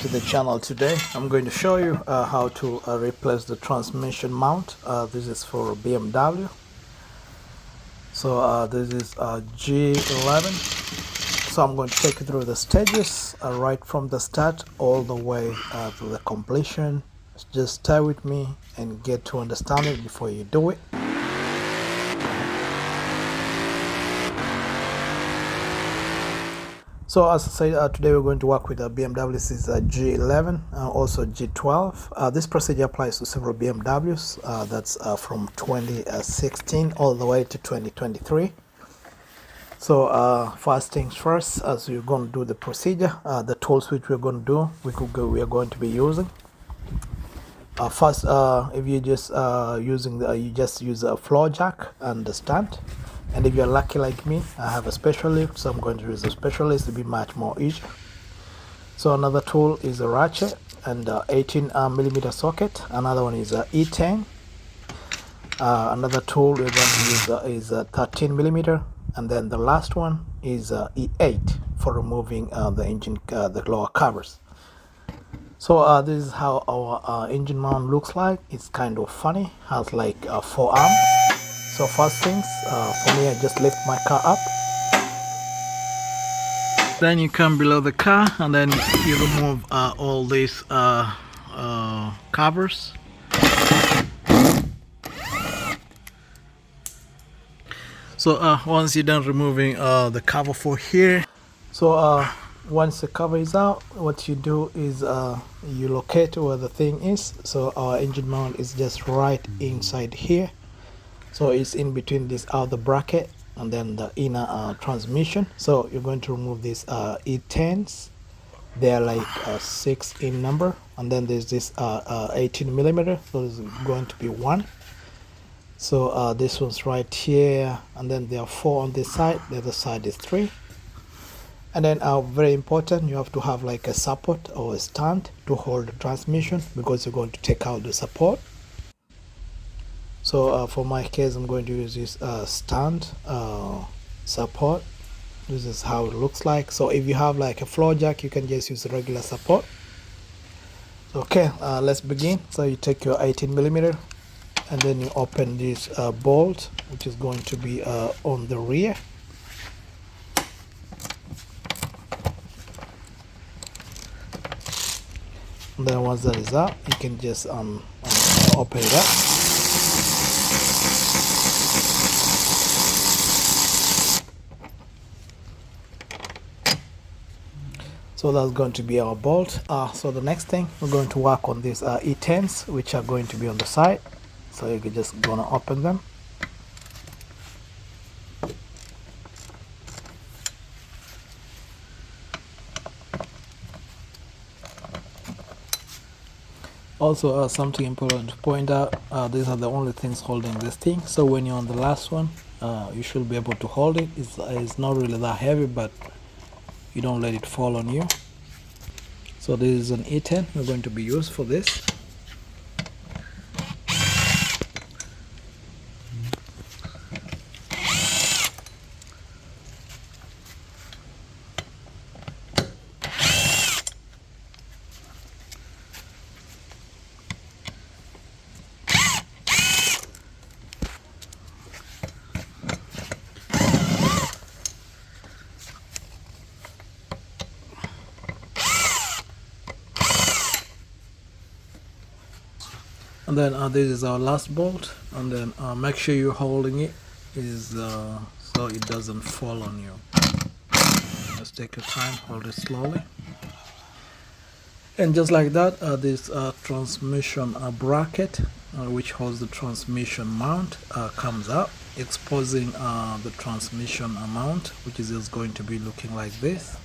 to the channel. Today I'm going to show you how to replace the transmission mount. This is for BMW. So this is G11. So I'm going to take you through the stages right from the start all the way to the completion. Just stay with me and get to understand it before you do it. So as I said, today we're going to work with a BMW. This is a G11, also G12. This procedure applies to several BMWs. That's from 2016 all the way to 2023. So first things first, as you're going to do the procedure, the tools which we're going to do, we are going to be using. First, if you just you just use a floor jack and the stand. And if you're lucky like me, I have a special lift, so I'm going to use a specialist to be much more easier. So another tool is a ratchet and 18 millimeter socket. Another one is a E10. Another tool we're going to use is a 13 millimeter, and then the last one is E8 for removing the engine, the lower covers. So this is how our engine mount looks like. It's kind of funny, has like 4 arms. So first things, for me, I just lift my car up. Then you come below the car and then you remove all these covers. So once you're done removing the cover for here, so once the cover is out, what you do is you locate where the thing is. So our engine mount is just right inside here. So it's in between this outer bracket and then the inner transmission. So you're going to remove these E10s. They're like 6 in number, and then there's this 18 millimeter. So it's going to be 1. So this one's right here, and then there are 4 on this side. The other side is 3. And then very important, you have to have like a support or a stand to hold the transmission, because you're going to take out the support. So for my case, I'm going to use this stand support. This is how it looks like. So if you have like a floor jack, you can just use a regular support. Okay, let's begin. So you take your 18 millimeter and then you open this bolt, which is going to be on the rear. And then once that is out, you can just open it up. So that's going to be our bolt. So the next thing, we're going to work on these E10s, which are going to be on the side. So you're just gonna open them. Also, something important to point out, these are the only things holding this thing. So when you're on the last one, you should be able to hold it. It's not really that heavy, but you don't let it fall on you. So this is an E10 we're going to be used for this. And then this is our last bolt, and then make sure you're holding it so it doesn't fall on you. Just take your time, hold it slowly, and just like that, this transmission bracket which holds the transmission mount comes up, exposing the transmission mount, which is just going to be looking like this.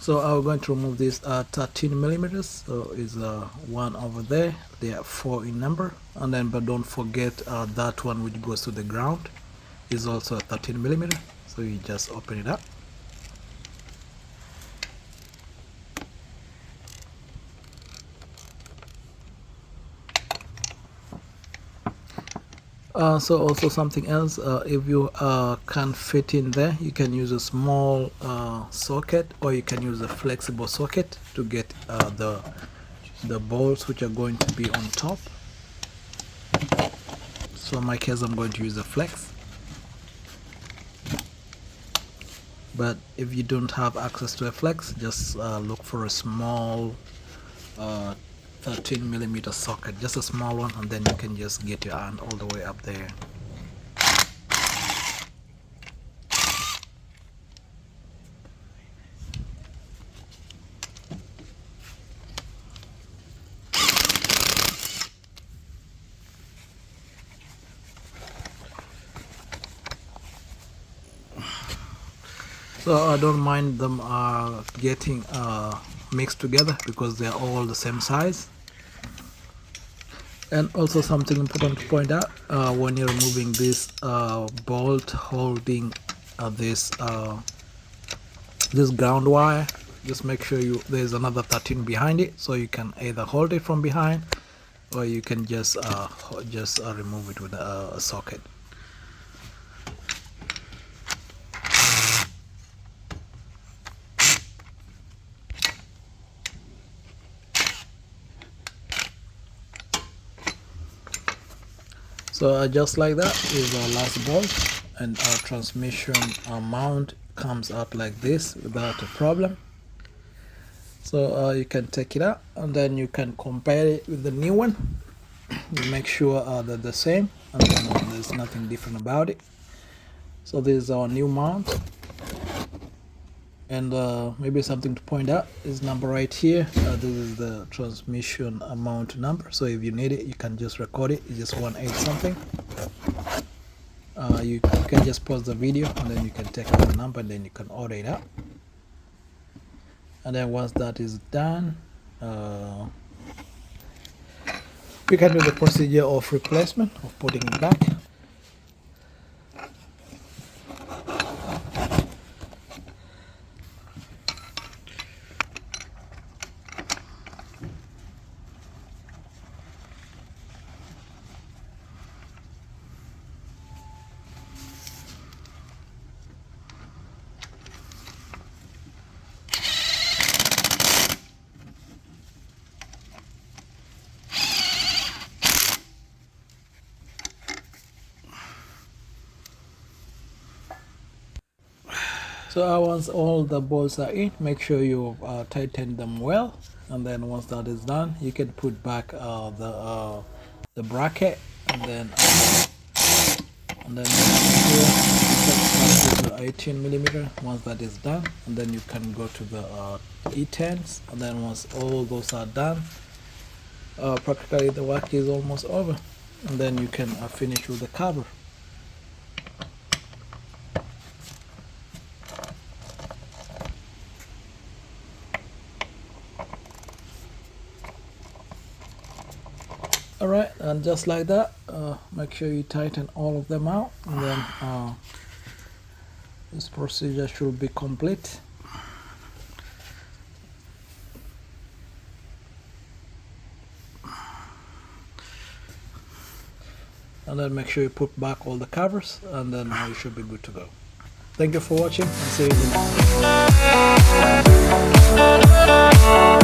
So I'm going to remove this 13 millimeters. So is one over there. They are 4 in number, and then but don't forget that one which goes to the ground is also a 13 millimeter. So you just open it up. So also something else, if you can't fit in there, you can use a small socket, or you can use a flexible socket to get the bolts which are going to be on top. So in my case, I'm going to use a flex. But if you don't have access to a flex, just look for a small 13mm socket, just a small one, and then you can just get your hand all the way up there. So I don't mind them getting mixed together because they're all the same size. And also something important to point out, when you're removing this bolt holding this ground wire, just make sure there's another 13 behind it, so you can either hold it from behind, or you can just remove it with a socket. So just like that is our last bolt, and our transmission mount comes out like this without a problem. So you can take it out, and then you can compare it with the new one. You make sure they're the same, and then there's nothing different about it. So this is our new mount, and maybe something to point out is number right here. This is the transmission mount number, so if you need it, you can just record it. It's just 18 something. You can just pause the video, and then you can take out the number, and then you can order it out. And then once that is done, we can do the procedure of replacement, of putting it back. So once all the bolts are in, make sure you tighten them well, and then once that is done, you can put back the bracket, and then here, 18mm. Once that is done, and then you can go to the E10s, and then once all those are done, practically the work is almost over, and then you can finish with the cover. Alright, and just like that, make sure you tighten all of them out, and then this procedure should be complete. And then make sure you put back all the covers, and then you should be good to go. Thank you for watching, and see you in the next video.